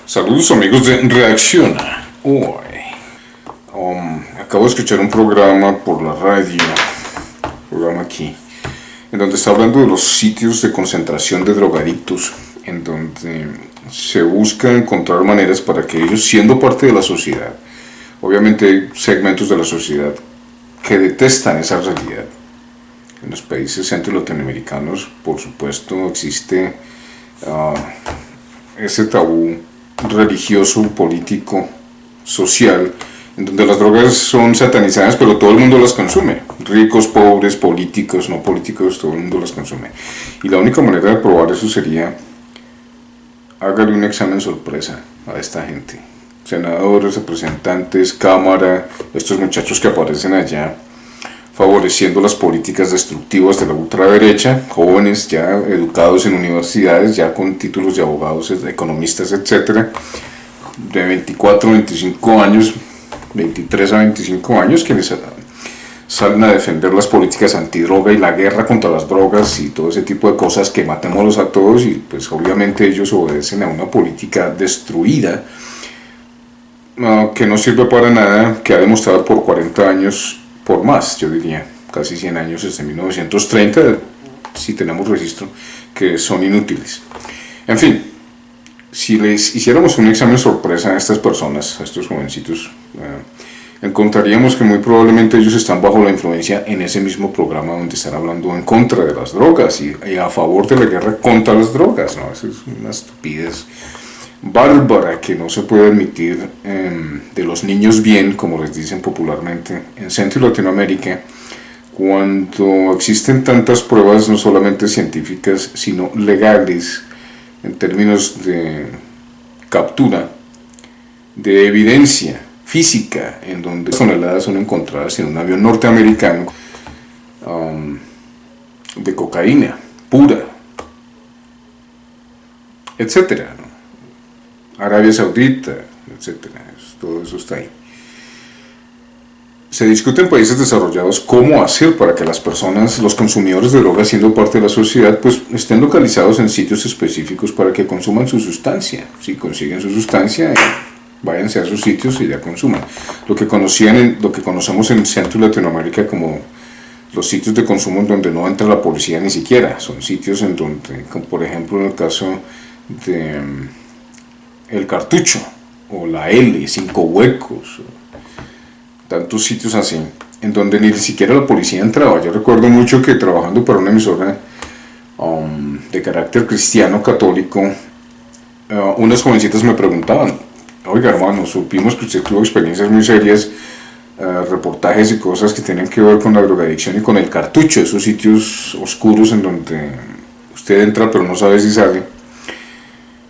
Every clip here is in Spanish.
Saludos amigos de Reacciona. Hoy acabo de escuchar un programa por la radio, programa aquí, en donde está hablando de los sitios de concentración de drogadictos, en donde se busca encontrar maneras para que ellos, siendo parte de la sociedad, obviamente hay segmentos de la sociedad que detestan esa realidad. En los países centro latinoamericanos, por supuesto, existe ese tabú religioso, político, social, en donde las drogas son satanizadas, pero todo el mundo las consume. Ricos, pobres, políticos, no políticos, todo el mundo las consume. Y la única manera de probar eso sería, hágale un examen sorpresa a esta gente. Senadores, representantes, cámara, estos muchachos que aparecen allá, favoreciendo las políticas destructivas de la ultraderecha, jóvenes ya educados en universidades, ya con títulos de abogados, de economistas, etc., de 24, 25 años, 23 a 25 años, quienes salen a defender las políticas antidroga y la guerra contra las drogas y todo ese tipo de cosas, que matémoslos a todos, y pues obviamente ellos obedecen a una política destruida, que no sirve para nada, que ha demostrado por 40 años, por más, yo diría, casi 100 años, desde 1930, si tenemos registro, que son inútiles. En fin, si les hiciéramos un examen sorpresa a estas personas, a estos jovencitos, encontraríamos que muy probablemente ellos están bajo la influencia en ese mismo programa donde están hablando en contra de las drogas y a favor de la guerra contra las drogas, ¿no? Eso es una estupidez bárbara que no se puede admitir, de los niños bien, como les dicen popularmente, en Centro y Latinoamérica, cuando existen tantas pruebas no solamente científicas, sino legales, en términos de captura, de evidencia física, en donde toneladas son encontradas en un avión norteamericano de cocaína pura, etcétera, ¿no? Arabia Saudita, etcétera, todo eso está ahí. Se discute en países desarrollados cómo hacer para que las personas, los consumidores de drogas, siendo parte de la sociedad, pues estén localizados en sitios específicos para que consuman su sustancia. Si consiguen su sustancia, váyanse a esos sitios y ya consuman. Lo que conocemos en Centro y Latinoamérica como los sitios de consumo en donde no entra la policía ni siquiera, son sitios en donde, como por ejemplo en el caso de El Cartucho, o la L, 5 huecos, tantos sitios así, en donde ni siquiera la policía entraba. Yo recuerdo mucho que trabajando para una emisora de carácter cristiano católico, unas jovencitas me preguntaban: oiga hermano, supimos que usted tuvo experiencias muy serias, reportajes y cosas que tienen que ver con la drogadicción y con El Cartucho, esos sitios oscuros en donde usted entra pero no sabe si sale,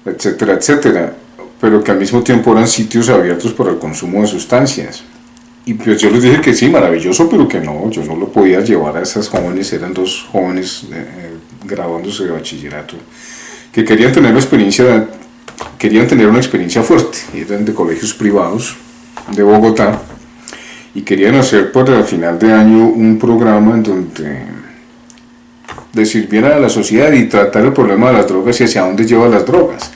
etcétera, etcétera, pero que al mismo tiempo eran sitios abiertos para el consumo de sustancias. Y pues yo les dije que sí, maravilloso, pero que no, yo no lo podía llevar a esas jóvenes. Eran dos jóvenes graduándose de bachillerato, que querían tener una experiencia fuerte, eran de colegios privados de Bogotá, y querían hacer para final de año un programa en donde les sirviera a la sociedad y tratar el problema de las drogas y hacia dónde llevan las drogas.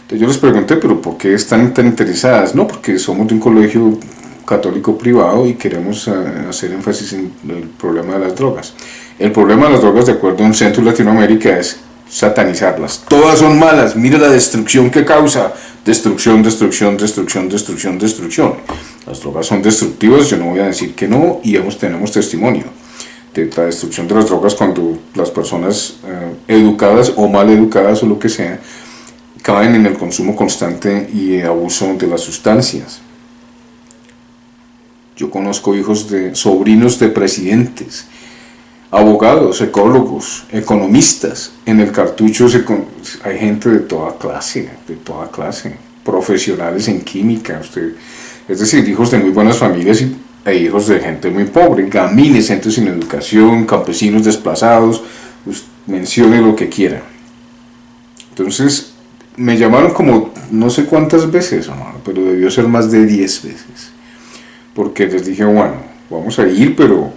Entonces yo les pregunté, pero ¿por qué están tan interesadas? No, porque somos de un colegio católico privado y queremos hacer énfasis en el problema de las drogas. El problema de las drogas, de acuerdo a un Centro de Latinoamérica, es satanizarlas. Todas son malas, mira la destrucción que causa. Destrucción, destrucción, destrucción, destrucción, destrucción. Las drogas son destructivas, yo no voy a decir que no, y tenemos testimonio de la destrucción de las drogas cuando las personas educadas o mal educadas o lo que sea, caen en el consumo constante y abuso de las sustancias. Yo conozco sobrinos de presidentes, abogados, ecólogos, economistas. En El Cartucho hay gente de toda clase, profesionales en química, es decir, hijos de muy buenas familias e hijos de gente muy pobre, gamines, gente sin educación, campesinos desplazados, pues mencione lo que quiera. Entonces, me llamaron como no sé cuántas veces, pero debió ser más de 10 veces. Porque les dije, bueno, vamos a ir, pero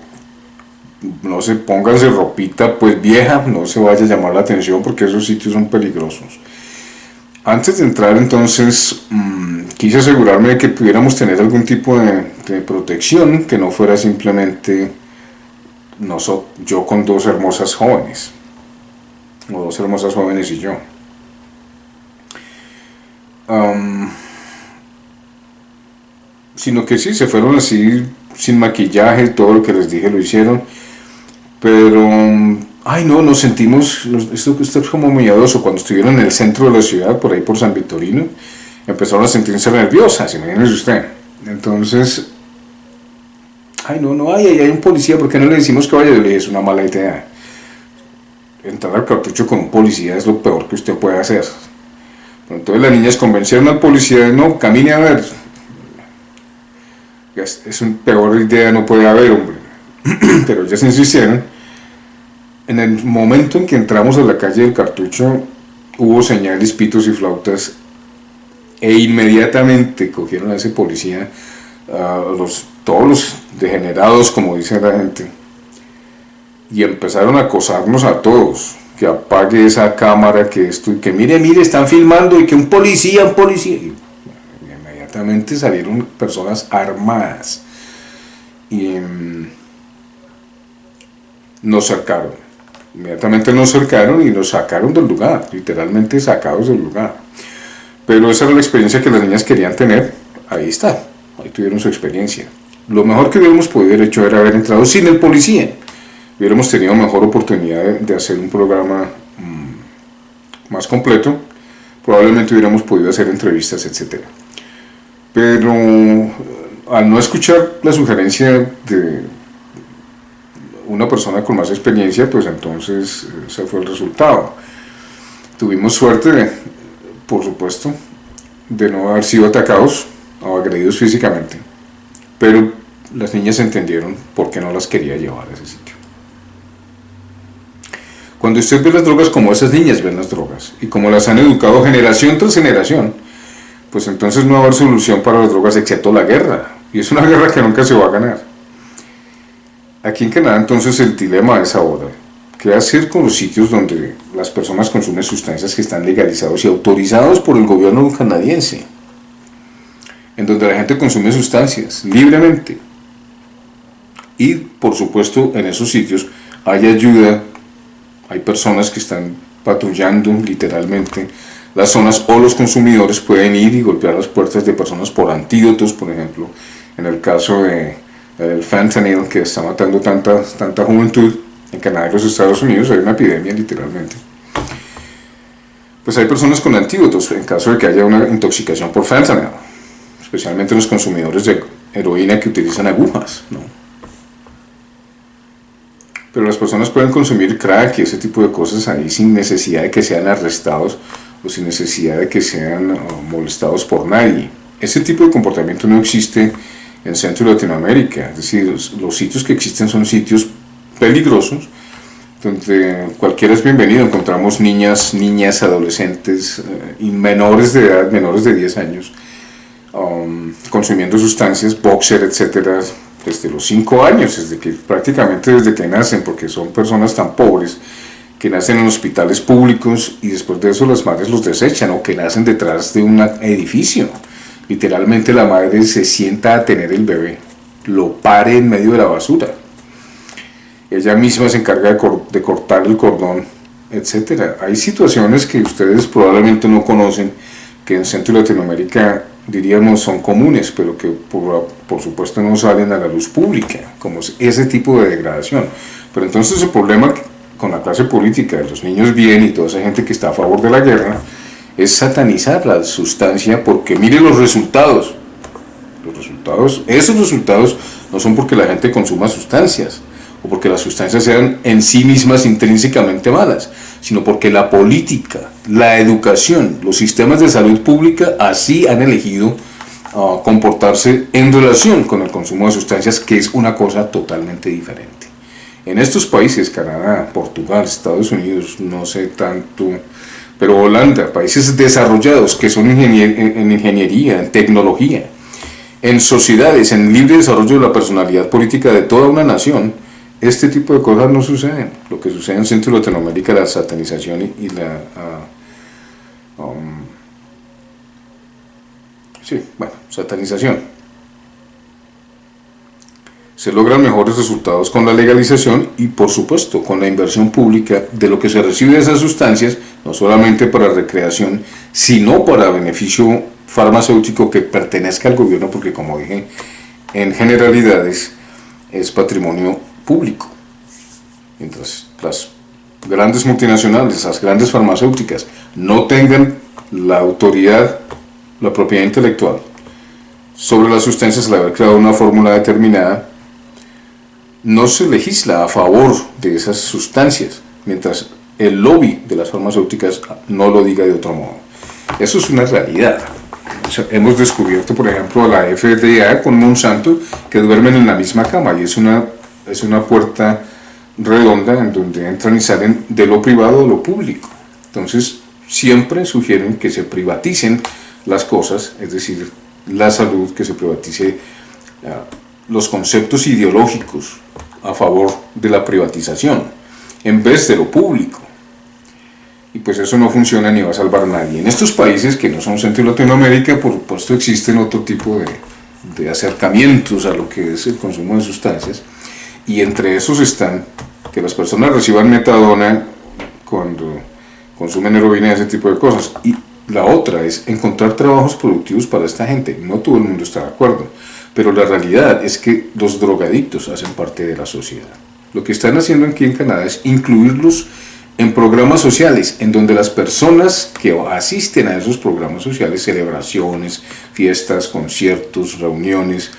no se pónganse ropita pues vieja, no se vaya a llamar la atención porque esos sitios son peligrosos. Antes de entrar entonces, quise asegurarme de que pudiéramos tener algún tipo de protección, que no fuera simplemente yo con dos hermosas jóvenes, o dos hermosas jóvenes y yo. Sino que sí, se fueron así, sin maquillaje, todo lo que les dije lo hicieron, pero, ay no, nos sentimos, esto es como miedoso, cuando estuvieron en el centro de la ciudad, por ahí por San Victorino, empezaron a sentirse nerviosas, imagínese usted. Entonces, ay no, hay un policía, ¿por qué no le decimos que vaya? Yo le dije, es una mala idea. Entrar al cartucho con un policía es lo peor que usted puede hacer. Pero entonces las niñas convencieron al policía de no, camine a ver. Es una peor idea, no puede haber, hombre. Pero ellas insistieron. En el momento en que entramos a la calle del cartucho, hubo señales, pitos y flautas, e inmediatamente cogieron a ese policía, todos los degenerados, como dice la gente, y empezaron a acosarnos a todos, que apague esa cámara, que esto, y que mire, están filmando, y que un policía. Y inmediatamente salieron personas armadas, y nos cercaron. Inmediatamente nos cercaron y nos sacaron del lugar, literalmente sacados del lugar. Pero esa era la experiencia que las niñas querían tener. Ahí está, ahí tuvieron su experiencia. Lo mejor que hubiéramos podido haber hecho era haber entrado sin el policía. Hubiéramos tenido mejor oportunidad de hacer un programa más completo. Probablemente hubiéramos podido hacer entrevistas, etc. Pero al no escuchar la sugerencia de una persona con más experiencia, pues entonces ese fue el resultado. Tuvimos suerte, por supuesto, de no haber sido atacados o agredidos físicamente, pero las niñas entendieron por qué no las quería llevar a ese sitio. Cuando usted ve las drogas como esas niñas ven las drogas, y como las han educado generación tras generación, pues entonces no va a haber solución para las drogas excepto la guerra, y es una guerra que nunca se va a ganar. Aquí en Canadá entonces el dilema es ahora, ¿qué hacer con los sitios donde las personas consumen sustancias que están legalizados y autorizados por el gobierno canadiense? En donde la gente consume sustancias libremente. Y por supuesto en esos sitios hay ayuda, hay personas que están patrullando literalmente las zonas, o los consumidores pueden ir y golpear las puertas de personas por antídotos, por ejemplo, en el caso de el fentanyl, que está matando tanta juventud en Canadá y los Estados Unidos, hay una epidemia literalmente. Pues hay personas con antídotos en caso de que haya una intoxicación por fentanyl, especialmente los consumidores de heroína que utilizan agujas, ¿no? Pero las personas pueden consumir crack y ese tipo de cosas ahí sin necesidad de que sean arrestados o sin necesidad de que sean molestados por nadie. Ese tipo de comportamiento no existe en Centro y Latinoamérica, es decir, los sitios que existen son sitios peligrosos, donde cualquiera es bienvenido. Encontramos niñas, adolescentes y menores de edad, menores de 10 años, consumiendo sustancias, boxer, etcétera, desde los 5 años, prácticamente desde que nacen, porque son personas tan pobres que nacen en hospitales públicos y después de eso las madres los desechan, o que nacen detrás de un edificio. Literalmente la madre se sienta a tener el bebé, lo pare en medio de la basura. Ella misma se encarga de cortar el cordón, etc. Hay situaciones que ustedes probablemente no conocen, que en Centro y Latinoamérica diríamos son comunes, pero que por supuesto no salen a la luz pública, como ese tipo de degradación. Pero entonces el problema con la clase política, de los niños bien y toda esa gente que está a favor de la guerra, es satanizar la sustancia, porque mire los resultados. Esos resultados no son porque la gente consuma sustancias o porque las sustancias sean en sí mismas intrínsecamente malas, sino porque la política, la educación, los sistemas de salud pública así han elegido comportarse en relación con el consumo de sustancias, que es una cosa totalmente diferente. En estos países, Canadá, Portugal, Estados Unidos, no sé tanto, pero Holanda, países desarrollados que son en ingeniería, en tecnología, en sociedades, en libre desarrollo de la personalidad política de toda una nación, este tipo de cosas no suceden. Lo que sucede en Centro y Latinoamérica, la satanización y la Sí, bueno, satanización. Se logran mejores resultados con la legalización y, por supuesto, con la inversión pública de lo que se recibe de esas sustancias, no solamente para recreación, sino para beneficio farmacéutico que pertenezca al gobierno, porque, como dije, en generalidades es patrimonio público. Mientras las grandes multinacionales, las grandes farmacéuticas, no tengan la autoridad, la propiedad intelectual sobre las sustancias al haber creado una fórmula determinada, no se legisla a favor de esas sustancias, mientras el lobby de las farmacéuticas no lo diga de otro modo. Eso es una realidad. O sea, hemos descubierto, por ejemplo, a la FDA con Monsanto que duermen en la misma cama, y es una puerta redonda en donde entran y salen de lo privado a lo público. Entonces, siempre sugieren que se privaticen las cosas, es decir, la salud, que se privatice los conceptos ideológicos a favor de la privatización, en vez de lo público. Y pues eso no funciona ni va a salvar a nadie. En estos países que no son Centro y Latinoamérica, por supuesto, existen otro tipo de acercamientos a lo que es el consumo de sustancias, y entre esos están que las personas reciban metadona cuando consumen heroína y ese tipo de cosas. Y la otra es encontrar trabajos productivos para esta gente. No todo el mundo está de acuerdo, pero la realidad es que los drogadictos hacen parte de la sociedad. Lo que están haciendo aquí en Canadá es incluirlos en programas sociales, en donde las personas que asisten a esos programas sociales, celebraciones, fiestas, conciertos, reuniones,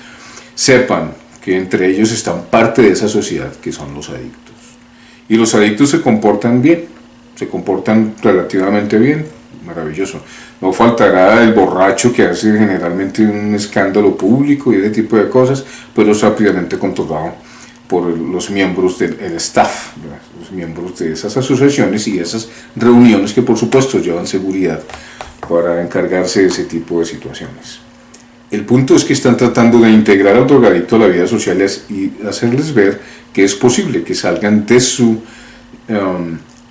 sepan que entre ellos están parte de esa sociedad, que son los adictos. Y los adictos se comportan bien, se comportan relativamente bien, maravilloso. No faltará el borracho que hace generalmente un escándalo público y ese tipo de cosas, pero es rápidamente controlado por los miembros del staff, los miembros de esas asociaciones y esas reuniones que, por supuesto, llevan seguridad para encargarse de ese tipo de situaciones. El punto es que están tratando de integrar al drogadicto a la vida social y hacerles ver que es posible que salgan de su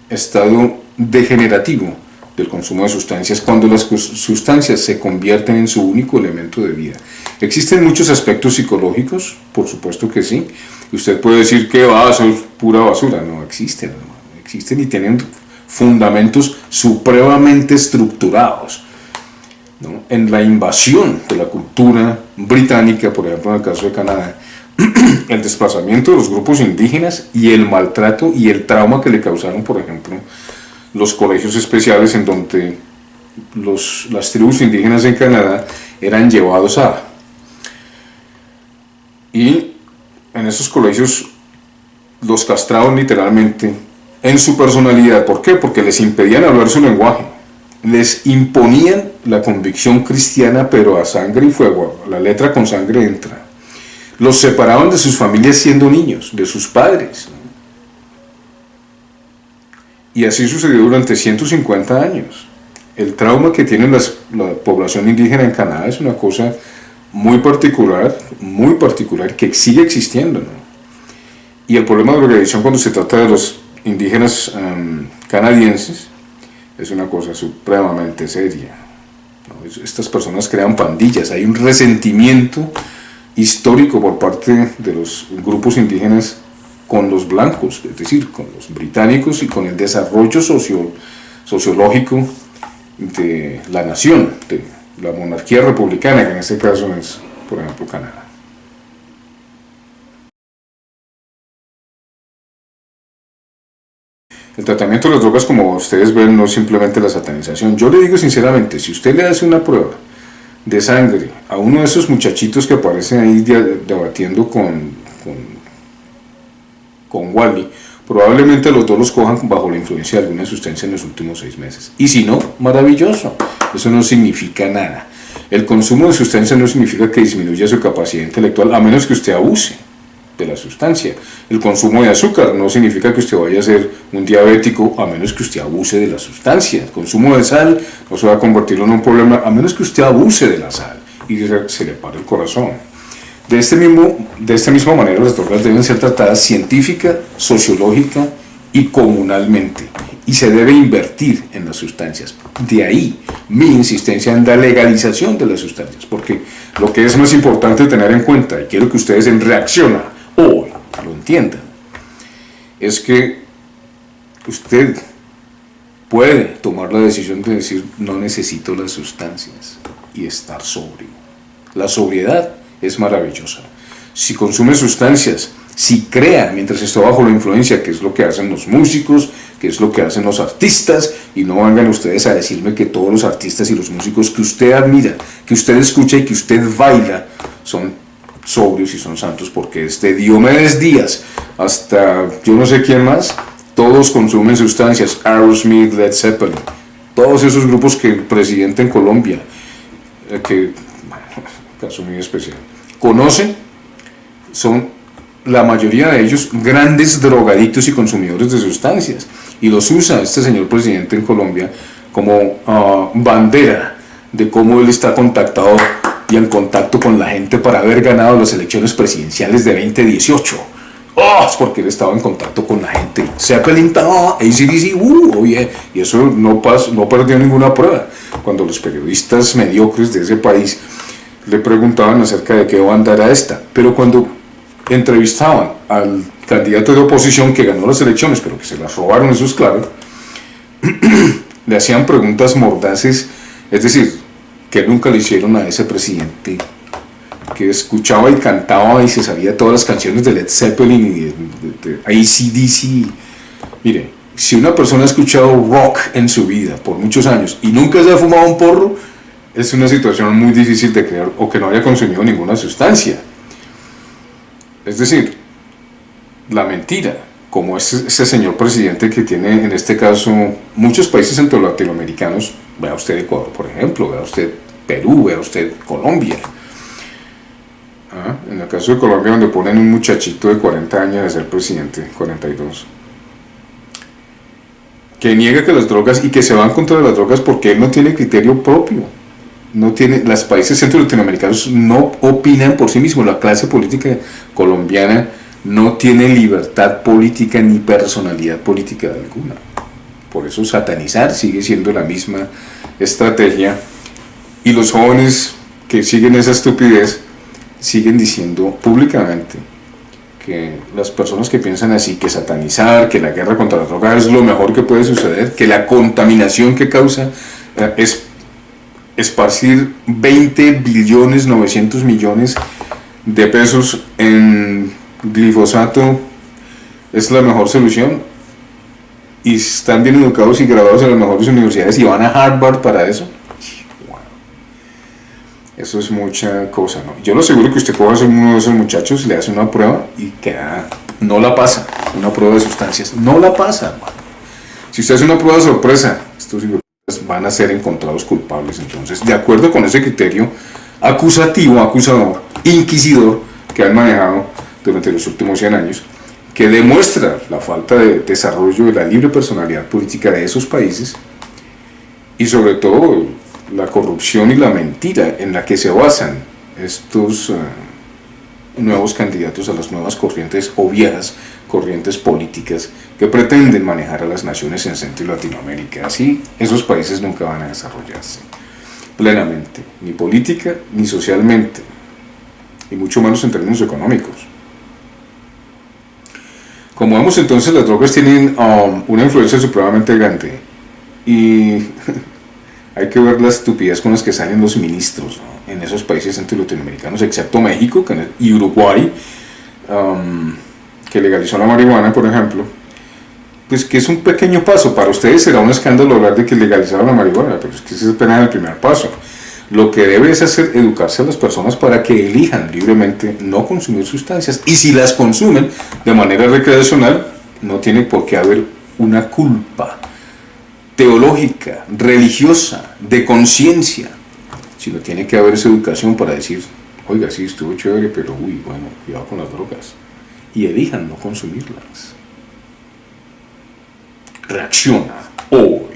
estado degenerativo del consumo de sustancias, cuando las sustancias se convierten en su único elemento de vida. ¿Existen muchos aspectos psicológicos? Por supuesto que sí. Usted puede decir que eso es pura basura. No, existen y tienen fundamentos supremamente estructurados, ¿no? En la invasión de la cultura británica, por ejemplo en el caso de Canadá, el desplazamiento de los grupos indígenas y el maltrato y el trauma que le causaron, por ejemplo, los colegios especiales en donde las tribus indígenas en Canadá eran llevados y en esos colegios los castraban literalmente en su personalidad. ¿Por qué? Porque les impedían hablar su lenguaje, les imponían la convicción cristiana, pero a sangre y fuego, la letra con sangre entra. Los separaban de sus familias siendo niños, de sus padres. Y así sucedió durante 150 años. El trauma que tiene la población indígena en Canadá es una cosa muy particular, que sigue existiendo, ¿no? Y el problema de la drogadicción cuando se trata de los indígenas canadienses es una cosa supremamente seria, ¿no? Estas personas crean pandillas, hay un resentimiento histórico por parte de los grupos indígenas con los blancos, es decir, con los británicos, y con el desarrollo sociológico de la nación, de la monarquía republicana, que en este caso es, por ejemplo, Canadá. El tratamiento de las drogas, como ustedes ven, no es simplemente la satanización. Yo le digo sinceramente, si usted le hace una prueba de sangre a uno de esos muchachitos que aparecen ahí debatiendo con Wally, probablemente los dos los cojan bajo la influencia de alguna sustancia en los últimos 6 meses. Y si no, maravilloso. Eso no significa nada. El consumo de sustancias no significa que disminuya su capacidad intelectual, a menos que usted abuse de la sustancia. El consumo de azúcar no significa que usted vaya a ser un diabético, a menos que usted abuse de la sustancia. El consumo de sal no se va a convertirlo en un problema, a menos que usted abuse de la sal y se le pare el corazón. De esta misma manera, las drogas deben ser tratadas científica, sociológica y comunalmente. y se debe invertir en las sustancias. De ahí mi insistencia en la legalización de las sustancias, porque lo que es más importante tener en cuenta, y quiero que ustedes en reacción hoy lo entiendan, es que usted puede tomar la decisión de decir no necesito las sustancias y estar sobrio. La sobriedad es maravillosa. Si consume sustancias, si crea mientras está bajo la influencia, que es lo que hacen los músicos, que es lo que hacen los artistas, y no vengan ustedes a decirme que todos los artistas y los músicos que usted admira, que usted escucha y que usted baila son sobrios y son santos, porque desde Diomedes Díaz hasta yo no sé quién más, todos consumen sustancias. Aerosmith, Led Zeppelin, todos esos grupos que el presidente en Colombia, que caso muy especial, conoce, son la mayoría de ellos grandes drogadictos y consumidores de sustancias, y los usa este señor presidente en Colombia como bandera de cómo él está contactado y en contacto con la gente para haber ganado las elecciones presidenciales de 2018. Es porque él estaba en contacto con la gente. Zeppelin, AC/DC, yeah. Y eso no perdió ninguna prueba. Cuando los periodistas mediocres de ese país le preguntaban acerca de qué banda era esta, pero cuando entrevistaban al candidato de oposición que ganó las elecciones, pero que se las robaron, eso es claro, le hacían preguntas mordaces, es decir, que nunca le hicieron a ese presidente, que escuchaba y cantaba y se sabía todas las canciones de Led Zeppelin y de AC/DC. Mire, si una persona ha escuchado rock en su vida por muchos años y nunca se ha fumado un porro, es una situación muy difícil de creer, o que no haya consumido ninguna sustancia. Es decir, la mentira, como ese señor presidente que tiene en este caso muchos países latinoamericanos, vea usted Ecuador por ejemplo, vea usted Perú, vea usted Colombia. En el caso de Colombia, donde ponen un muchachito de 40 años de ser presidente, 42, que niega que las drogas, y que se van contra las drogas porque él no tiene criterio propio. No tiene, los países centro latinoamericanos no opinan por sí mismos. La clase política colombiana no tiene libertad política ni personalidad política alguna. Por eso satanizar sigue siendo la misma estrategia, y los jóvenes que siguen esa estupidez siguen diciendo públicamente que las personas que piensan así, que satanizar, que la guerra contra la droga es lo mejor que puede suceder, que la contaminación que causa es esparcir 20.900.000.000 de pesos en glifosato es la mejor solución, y están bien educados y graduados en las mejores universidades y van a Harvard para eso. Eso es mucha cosa, ¿no? Yo lo aseguro que usted coge a uno de esos muchachos, le hace una prueba y queda, no la pasa, una prueba de sustancias, no la pasa, hermano. Si usted hace una prueba de sorpresa, estos van a ser encontrados culpables. Entonces, de acuerdo con ese criterio acusativo, acusador, inquisidor que han manejado durante los últimos 100 años, que demuestra la falta de desarrollo de la libre personalidad política de esos países, y sobre todo la corrupción y la mentira en la que se basan estos nuevos candidatos a las nuevas corrientes o viejas corrientes políticas que pretenden manejar a las naciones en Centro y Latinoamérica. Así, esos países nunca van a desarrollarse plenamente, ni política ni socialmente, y mucho menos en términos económicos. Como vemos, entonces, las drogas tienen una influencia supremamente grande, y hay que ver la estupidez con las que salen los ministros, ¿no?, en esos países centro latinoamericanos, excepto México y Uruguay, que legalizó la marihuana, por ejemplo, pues que es un pequeño paso. Para ustedes será un escándalo hablar de que legalizaron la marihuana, pero es que ese es apenas el primer paso. Lo que debe es hacer educarse a las personas para que elijan libremente no consumir sustancias, y si las consumen de manera recreacional, no tiene por qué haber una culpa teológica, religiosa, de conciencia, sino tiene que haber esa educación para decir, oiga, sí, estuvo chévere, pero bueno, cuidado con las drogas, y elijan no consumirlas. Reacciona hoy.